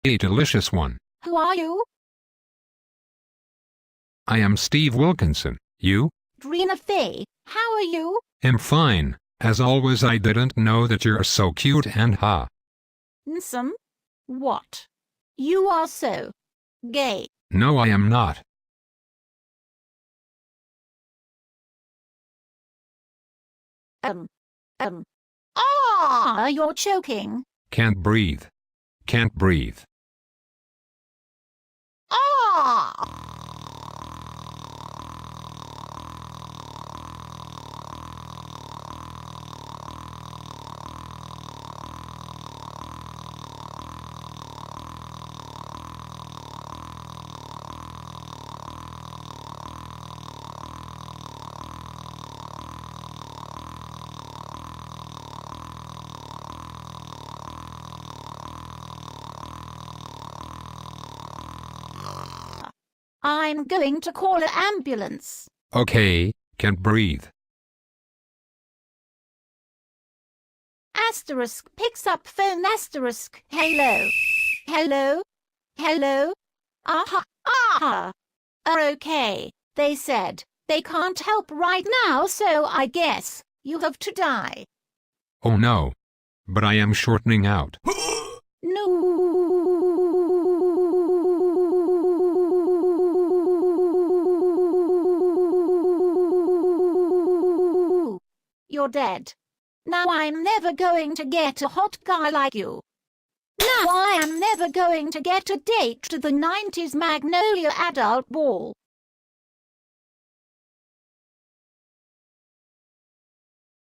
A delicious one. Who are you? I am Steve Wilkinson. You? Trina Fey. How are you? I'm fine. As always, I didn't know that you're so cute and ha. Handsome? What? You are so gay. No, I am not. You're choking. Can't breathe. Can't breathe. I'm going to call an ambulance. Okay, can't breathe. Asterisk picks up phone asterisk. Hello. Hello. Hello. Okay. They said they can't help right now, so I guess you have to die. Oh no. But I am shortening out. No. You're dead. Now I'm never going to get a hot guy like you. Now I am never going to get a date to the 90s Magnolia adult ball.